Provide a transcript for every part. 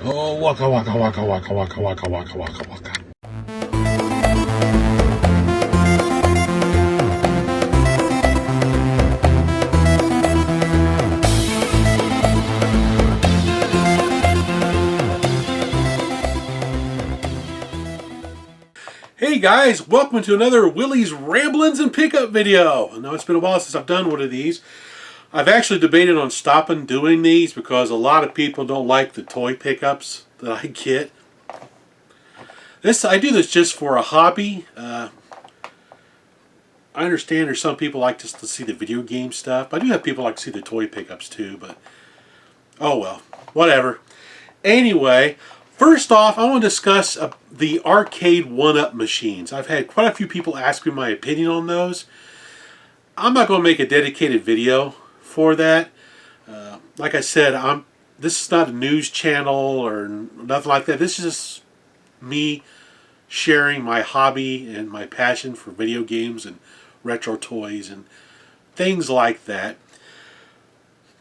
Oh, waka waka waka waka waka waka waka waka waka. Hey guys, welcome to another Willie's Ramblins and Pickup video. I know it's been a while since I've done one of these. I've actually debated on stopping doing these because a lot of people don't like the toy pickups that I get. I do this just for a hobby. I understand there's some people like just to see the video game stuff. I do have people like to see the toy pickups too, but oh well, whatever. Anyway, first off, I want to discuss the arcade one-up machines. I've had quite a few people ask me my opinion on those. I'm not going to make a dedicated video for that. Like I said, this is not a news channel or nothing like that. This is just me sharing my hobby and my passion for video games and retro toys and things like that.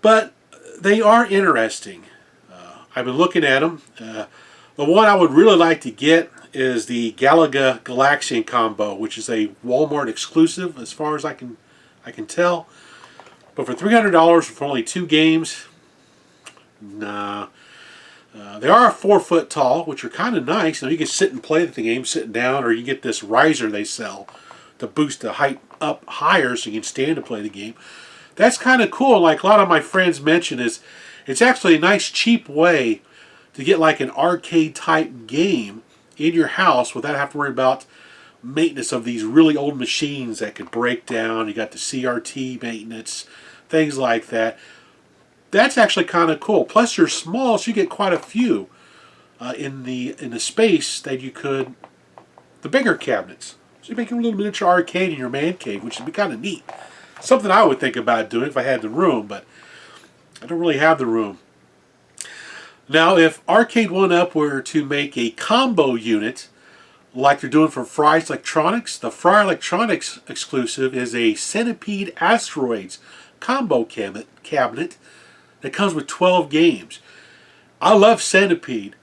But they are interesting. I've been looking at them. The one I would really like to get is the Galaga Galaxian combo, which is a Walmart exclusive as far as I can tell. But for $300 for only 2 games, nah. They are 4 foot tall, which are kind of nice. You can sit and play the game sitting down, or you get this riser they sell to boost the height up higher so you can stand to play the game. That's kind of cool. Like a lot of my friends mention, it's actually a nice cheap way to get like an arcade type game in your house without having to worry about maintenance of these really old machines that could break down. You got the CRT maintenance, things like that. That's actually kind of cool. Plus you're small, so you get quite a few in the space that you could, the bigger cabinets. So you make a little miniature arcade in your man cave, which would be kind of neat. Something I would think about doing if I had the room, but I don't really have the room. Now, if Arcade 1-Up were to make a combo unit like they're doing for Fry's Electronics, the Fry Electronics exclusive is a Centipede Asteroids combo cabinet that comes with 12 games. I love Centipede,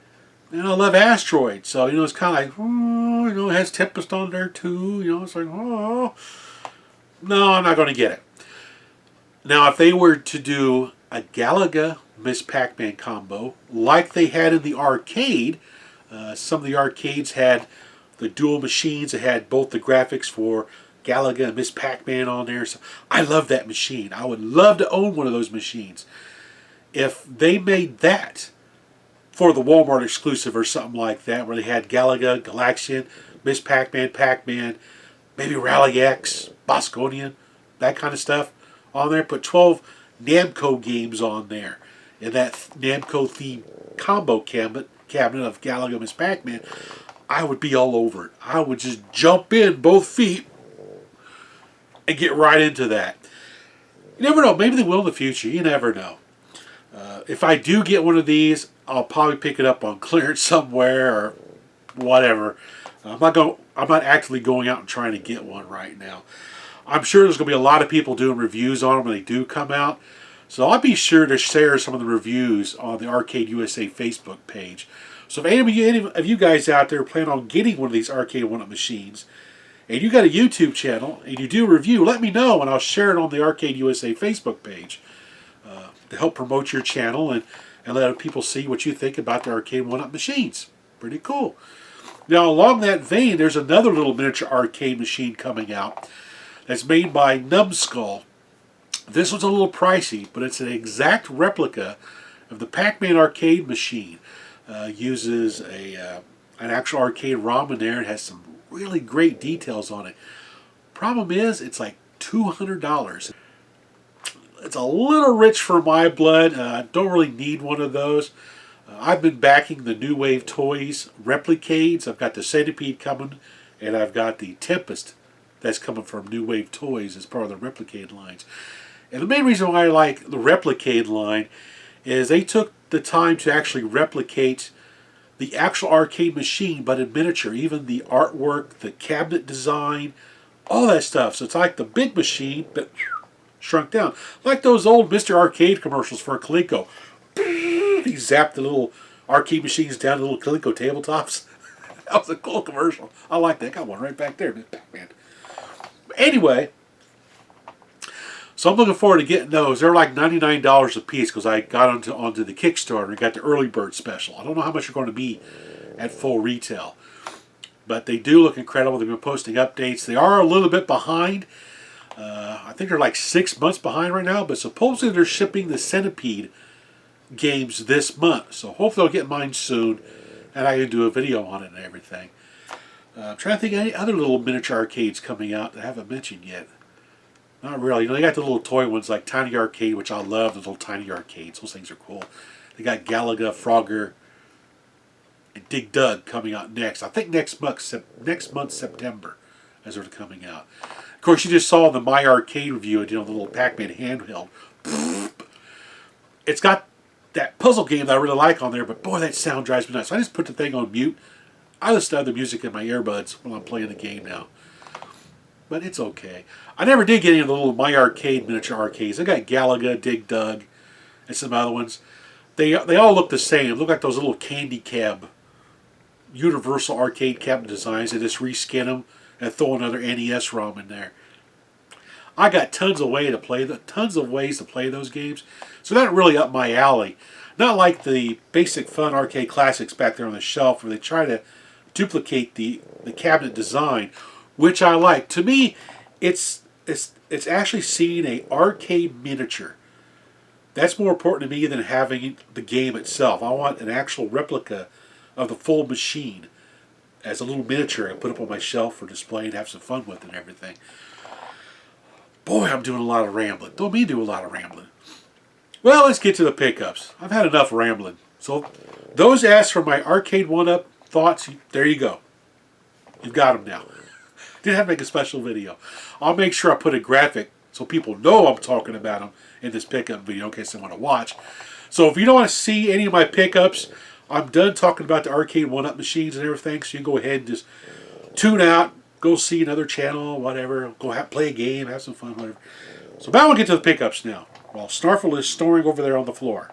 and I love Asteroids, so it's kind of like, oh, it has Tempest on there too. It's like, oh, no, I'm not going to get it. Now, if they were to do a Galaga Miss Pac-Man combo like they had in the arcade, some of the arcades had the dual machines that had both the graphics for Galaga and Miss Pac-Man on there. So I love that machine. I would love to own one of those machines. If they made that for the Walmart exclusive or something like that, where they had Galaga, Galaxian, Miss Pac-Man, Pac-Man, maybe Rally X, Bosconian, that kind of stuff on there, put 12 Namco games on there, and that Namco themed combo cabinet of Galaga Miss Pac-Man, I would be all over it. I would just jump in both feet and get right into that. You never know. Maybe they will in the future. You never know. If I do get one of these, I'll probably pick it up on clearance somewhere or whatever. I'm not actively going out and trying to get one right now. I'm sure there's going to be a lot of people doing reviews on them when they do come out. So I'll be sure to share some of the reviews on the Arcade USA Facebook page. So if any of you guys out there plan on getting one of these Arcade 1-Up machines, and you got a YouTube channel, and you do a review, let me know, and I'll share it on the Arcade USA Facebook page to help promote your channel and let people see what you think about the Arcade 1-Up machines. Pretty cool. Now, along that vein, there's another little miniature arcade machine coming out that's made by Numbskull. This one's a little pricey, but it's an exact replica of the Pac-Man arcade machine. Uses an actual arcade ROM in there. It has some really great details on it. Problem is, it's like $200. It's a little rich for my blood. Don't really need one of those. I've been backing the New Wave Toys Replicades. I've got the Centipede coming, and I've got the Tempest that's coming from New Wave Toys as part of the Replicade lines. And the main reason why I like the Replicade line is they took the time to actually replicate the actual arcade machine, but in miniature. Even the artwork, the cabinet design, all that stuff. So it's like the big machine, but shrunk down. Like those old Mr. Arcade commercials for Coleco. He zapped the little arcade machines down to little Coleco tabletops. That was a cool commercial. I like that. Got one right back there, Pac-Man. Anyway, so I'm looking forward to getting those. They're like $99 a piece because I got onto the Kickstarter and got the early bird special. I don't know how much they're going to be at full retail, but they do look incredible. They've been posting updates. They are a little bit behind. I think they're like 6 months behind right now, but supposedly they're shipping the Centipede games this month. So hopefully I'll get mine soon, and I can do a video on it and everything. I'm trying to think of any other little miniature arcades coming out that I haven't mentioned yet. Not really. You know, they got the little toy ones like Tiny Arcade, which I love, the little tiny arcades. Those things are cool. They got Galaga, Frogger, and Dig Dug coming out next. I think next month, September, as they're coming out. Of course, you just saw the My Arcade review I did on the little Pac-Man handheld. It's got that puzzle game that I really like on there, but boy, that sound drives me nuts. So I just put the thing on mute. I listen to other music in my earbuds when I'm playing the game now. But it's okay. I never did get any of the little My Arcade miniature arcades. I got Galaga, Dig Dug, and some other ones. They all look the same. They look like those little candy cab, universal arcade cabinet designs. They just reskin them and throw another NES ROM in there. I got tons of ways to play those games, so they're not really up my alley. Not like the basic fun arcade classics back there on the shelf where they try to duplicate the cabinet design, which I like. To me, it's actually seeing an arcade miniature. That's more important to me than having the game itself. I want an actual replica of the full machine as a little miniature and put up on my shelf for display and have some fun with and everything. Boy, I'm doing a lot of rambling. Don't me do a lot of rambling. Well, let's get to the pickups. I've had enough rambling. So, those asked for my arcade one-up thoughts, there you go. You've got them now. Didn't have to make a special video. I'll make sure I put a graphic so people know I'm talking about them in this pickup video in case they want to watch. So if you don't want to see any of my pickups, I'm done talking about the arcade one-up machines and everything, so you can go ahead and just tune out, go see another channel, whatever, go play a game, have some fun, whatever. So now we'll get to the pickups now, while Snarfle is snoring over there on the floor.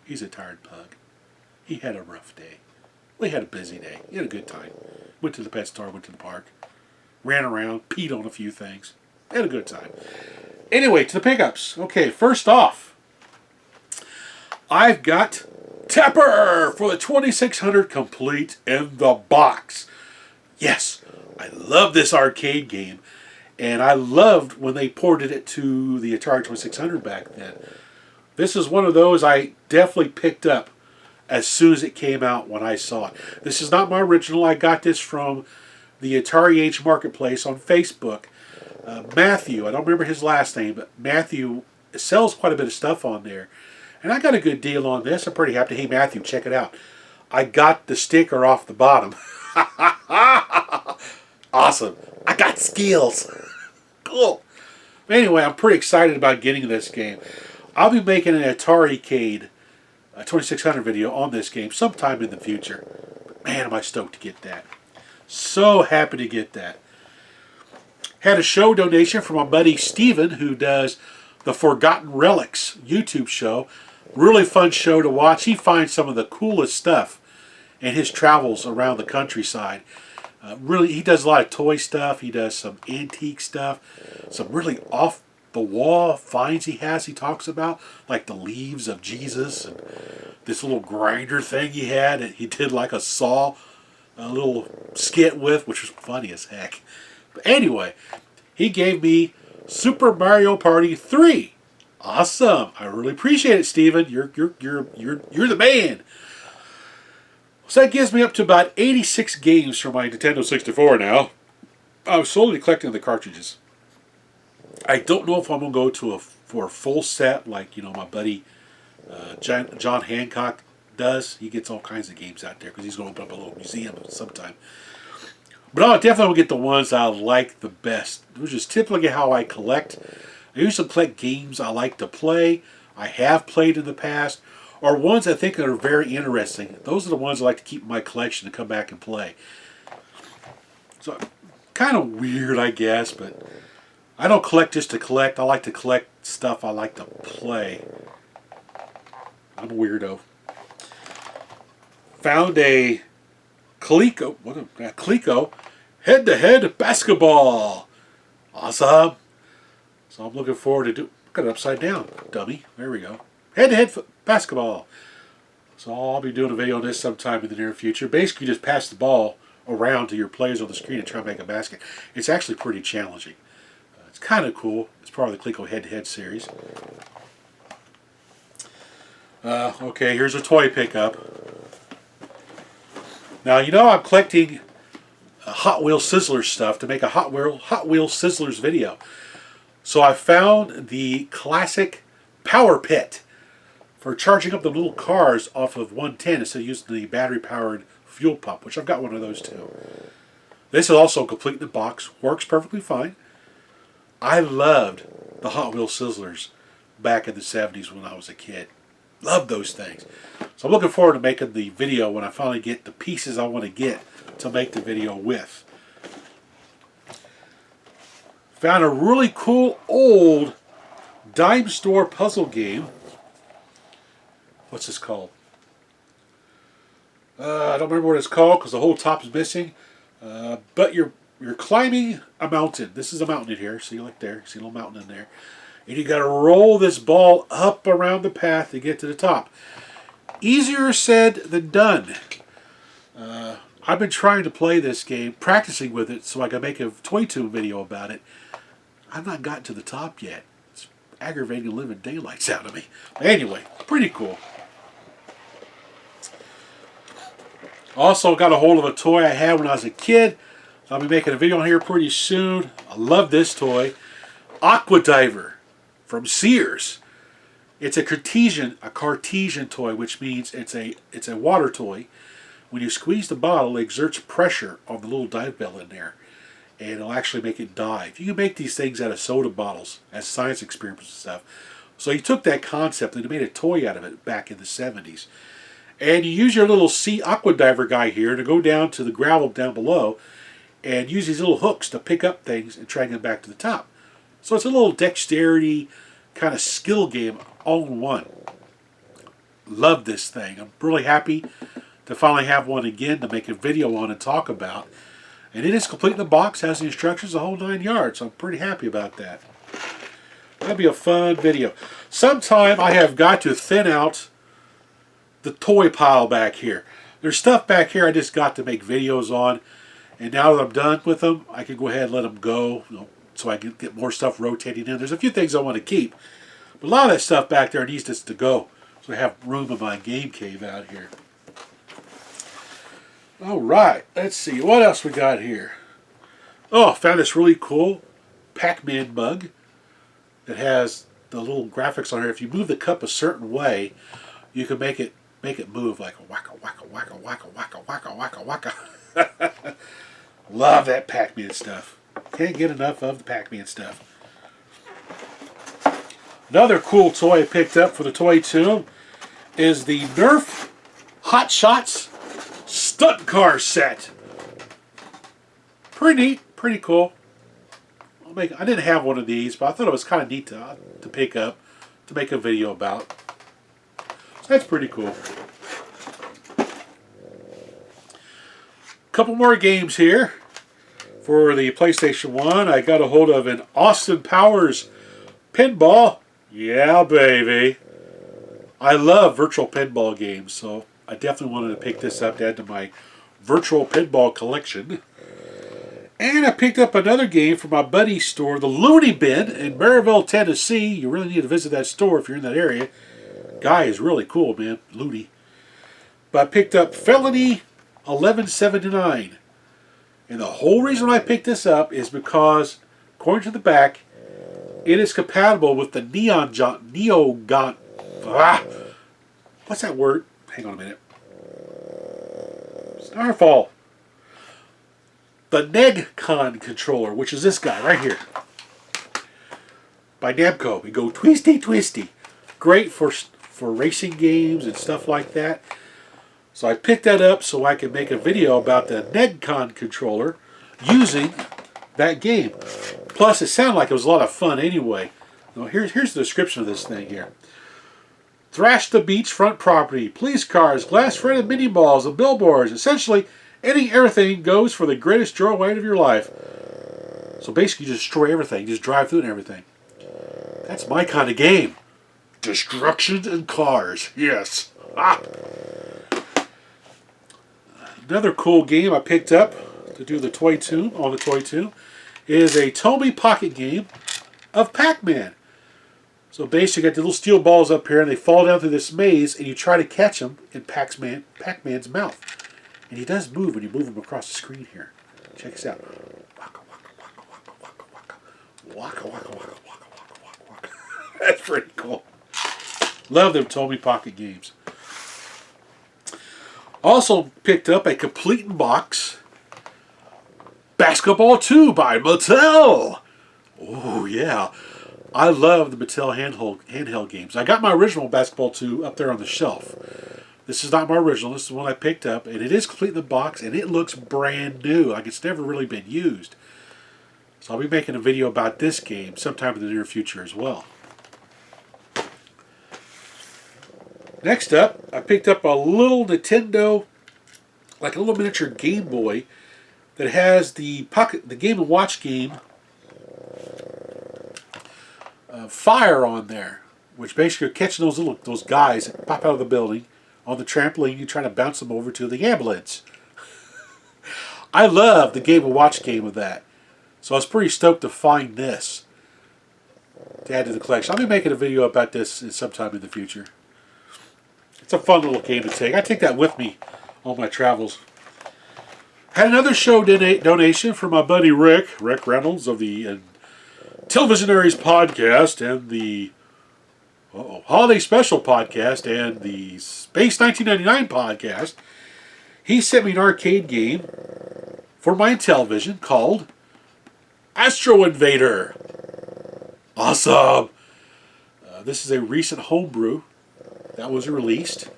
He's a tired pug. He had a rough day. We had a busy day. He had a good time. Went to the pet store, went to the park, ran around, peed on a few things. Had a good time. Anyway, to the pickups. Okay, first off, I've got Tapper for the 2600 complete in the box. Yes, I love this arcade game, and I loved when they ported it to the Atari 2600 back then. This is one of those I definitely picked up as soon as it came out when I saw it. This is not my original. I got this from the Atari Age Marketplace on Facebook. Matthew, I don't remember his last name, but Matthew sells quite a bit of stuff on there. And I got a good deal on this. I'm pretty happy. Hey, Matthew, check it out. I got the sticker off the bottom. Awesome. I got skills. Cool. Anyway, I'm pretty excited about getting this game. I'll be making an Atari-cade 2600 video on this game sometime in the future. But man, am I stoked to get that. So happy to get that. Had a show donation from my buddy Steven, who does the Forgotten Relics YouTube show. Really fun show to watch. He finds some of the coolest stuff in his travels around the countryside. Really, he does a lot of toy stuff. He does some antique stuff. Some really off-the-wall finds he has. He talks about, like the leaves of Jesus and this little grinder thing he had. And he did like a little skit with, which was funny as heck. But anyway, he gave me Super Mario Party 3. Awesome! I really appreciate it, Steven. You're the man. So that gives me up to about 86 games for my Nintendo 64 now. I'm slowly collecting the cartridges. I don't know if I'm gonna go for a full set like my buddy John Hancock does. He gets all kinds of games out there because he's going to open up a little museum sometime. But I'll definitely get the ones I like the best, which is typically how I collect. I usually collect games I like to play, I have played in the past, or ones I think are very interesting. Those are the ones I like to keep in my collection to come back and play. So, kind of weird, I guess, but I don't collect just to collect. I like to collect stuff I like to play. I'm a weirdo. Found a Coleco head-to-head basketball. Awesome. So I'm looking forward to got it upside down, dummy. There we go. Head-to-head basketball. So I'll be doing a video on this sometime in the near future. Basically, just pass the ball around to your players on the screen and try to make a basket. It's actually pretty challenging. It's kind of cool. It's part of the Coleco head-to-head series. Okay, here's a toy pickup. Now, you know I'm collecting Hot Wheels Sizzlers stuff to make a Hot Wheels Sizzlers video. So I found the classic Power Pit for charging up the little cars off of 110 instead of using the battery-powered fuel pump, which I've got one of those too. This is also complete in the box. Works perfectly fine. I loved the Hot Wheels Sizzlers back in the 70s when I was a kid. Loved those things. So I'm looking forward to making the video when I finally get the pieces I want to get to make the video with. Found a really cool old dime store puzzle game. What's this called? I don't remember what it's called because the whole top is missing. But you're climbing a mountain. This is a mountain in here. See, like there. See a little mountain in there. And you got to roll this ball up around the path to get to the top. Easier said than done. I've been trying to play this game, practicing with it, so I can make a Toy Tube video about it. I've not gotten to the top yet. It's aggravating the living daylights out of me. But anyway, pretty cool. Also got a hold of a toy I had when I was a kid. I'll be making a video on here pretty soon. I love this toy. Aqua Diver from Sears. It's a Cartesian toy, which means it's a water toy. When you squeeze the bottle, it exerts pressure on the little dive bell in there, and it'll actually make it dive. You can make these things out of soda bottles as science experiments and stuff. So he took that concept and he made a toy out of it back in the 70s. And you use your little sea aqua diver guy here to go down to the gravel down below and use these little hooks to pick up things and try and get back to the top. So it's a little dexterity kind of skill game all in one. Love this thing. I'm really happy to finally have one again to make a video on and talk about. And it is complete in the box, has the instructions, the whole 9 yards. So I'm pretty happy about that. That'll be a fun video. Sometime I have got to thin out the toy pile back here. There's stuff back here I just got to make videos on. And now that I'm done with them, I can go ahead and let them go, so I can get more stuff rotating in. There's a few things I want to keep. But a lot of that stuff back there needs just to go. So I have room in my game cave out here. Alright, let's see. What else we got here? Oh, I found this really cool Pac-Man mug that has the little graphics on here. If you move the cup a certain way, you can make it move like a waka waka waka waka waka waka waka waka. Love that Pac-Man stuff. Can't get enough of the Pac-Man stuff. Another cool toy I picked up for the Toy Tube is the Nerf Hot Shots Stunt Car Set. Pretty neat, pretty cool. I didn't have one of these, but I thought it was kind of neat to pick up, to make a video about. So that's pretty cool. Couple more games here. For the PlayStation 1, I got a hold of an Austin Powers pinball. Yeah, baby. I love virtual pinball games, so I definitely wanted to pick this up to add to my virtual pinball collection. And I picked up another game from my buddy's store, the Looney Bin in Maryville, Tennessee. You really need to visit that store if you're in that area. Guy is really cool, man. Looney. But I picked up Felony 1179. And the whole reason I picked this up is because, according to the back, it is compatible with the what's that word? Hang on a minute. Starfall. The Negcon controller, which is this guy right here. By Namco. We go twisty twisty. Great for racing games and stuff like that. So I picked that up so I could make a video about the Negcon controller using that game. Plus, it sounded like it was a lot of fun anyway. Now, here's the description of this thing here. thrash the beachfront property, police cars, glass-fronted mini malls, and billboards. Essentially, any everything goes for the greatest joyride of your life. So basically, you destroy everything. You just drive through and everything. That's my kind of game. Destruction and cars. Yes. Ah. Another cool game I picked up to do the toy tune on the toy tune is a Toby pocket game of Pac-Man. So basically, you got the little steel balls up here, and they fall down through this maze, and you try to catch them in Pac-Man's mouth. And he does move when you move him across the screen here. Check this out. Waka, waka, waka, waka, waka, waka. Waka, waka, waka, waka, waka, waka, waka. That's pretty cool. Love them Toby pocket games. Also picked up a complete box Basketball 2 by Mattel. Oh, yeah. I love the Mattel handheld games. I got my original Basketball 2 up there on the shelf. This is not my original. This is the one I picked up. And it is complete in the box. And it looks brand new. Like it's never really been used. So I'll be making a video about this game sometime in the near future as well. Next up, I picked up a little Nintendo, like a little miniature Game Boy that has the Game & Watch game Fire on there, which basically are catching those guys that pop out of the building on the trampoline. You try to bounce them over to the ambulance. I love the Game & Watch game of that, so I was pretty stoked to find this to add to the collection. I'll be making a video about this sometime in the future. It's a fun little game to take. I take that with me on my travels. Had another show donation from my buddy Rick Reynolds of the Televisionaries podcast and the Holiday Special podcast and the Space 1999 podcast. He sent me an arcade game for my Intellivision called Astro Invader. Awesome! This is a recent homebrew that was released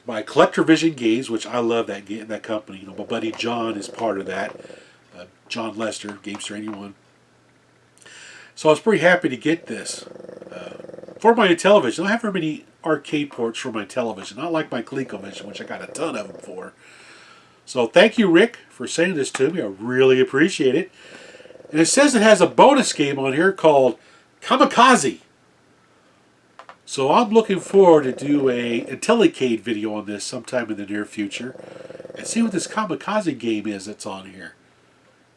by Collector Vision Games, which I love that company. You know, my buddy John is part of that. John Lester, Gamester 81. So I was pretty happy to get this for my Intellivision. I don't have very many arcade ports for my television, not like my ColecoVision, which I got a ton of them for. So thank you, Rick, for sending this to me. I really appreciate it. And it says it has a bonus game on here called Kamikaze. So I'm looking forward to do a Intellicade video on this sometime in the near future and see what this Kamikaze game is that's on here.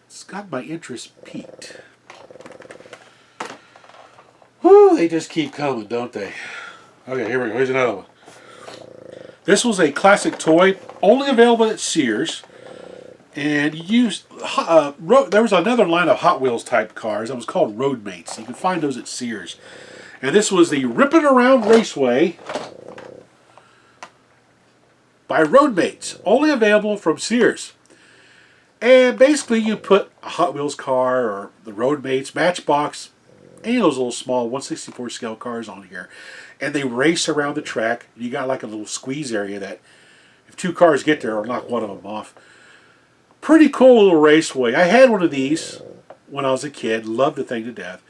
It's got my interest piqued. Whew, they just keep coming, don't they? Okay, here we go. Here's another one. This was a classic toy, only available at Sears. And there was another line of Hot Wheels type cars that was called Roadmates. You can find those at Sears. And this was the Rippin' Around Raceway by Roadmates, only available from Sears. And basically you put a Hot Wheels car or the Roadmates, Matchbox, any of those little small 1/64 scale cars on here. And they race around the track. You got like a little squeeze area that if two cars get there, it'll knock one of them off. Pretty cool little raceway. I had one of these when I was a kid. Loved the thing to death.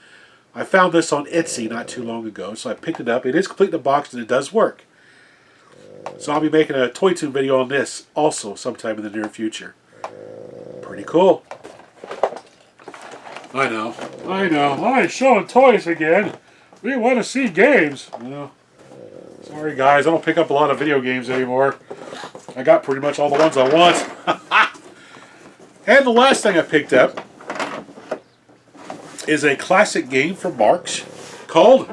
I found this on Etsy not too long ago, so I picked it up. It is complete in the box, and it does work. So I'll be making a Toy Tune video on this also sometime in the near future. Pretty cool. I know. I'm showing toys again. We want to see games. Well, sorry guys, I don't pick up a lot of video games anymore. I got pretty much all the ones I want. And the last thing I picked up is a classic game from Marx called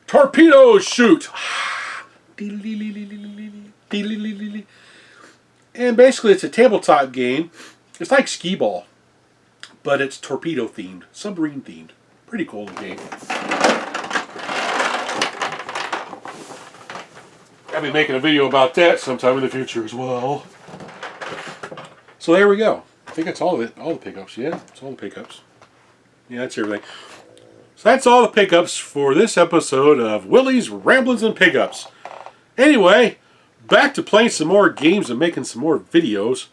Torpedo Shoot. And basically it's a tabletop game. It's like skee-ball, but it's torpedo themed, submarine themed. Pretty cool game. I'll be making a video about that sometime in the future as well. So there we go. I think that's all of it. All the pickups. Yeah, it's all the pickups. Yeah, that's everything. So that's all the pickups for this episode of Willie's Ramblins and Pickups. Anyway, back to playing some more games and making some more videos.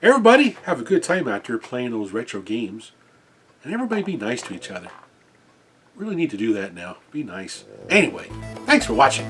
Everybody have a good time out there playing those retro games. And everybody be nice to each other. Really need to do that now. Be nice. Anyway, thanks for watching.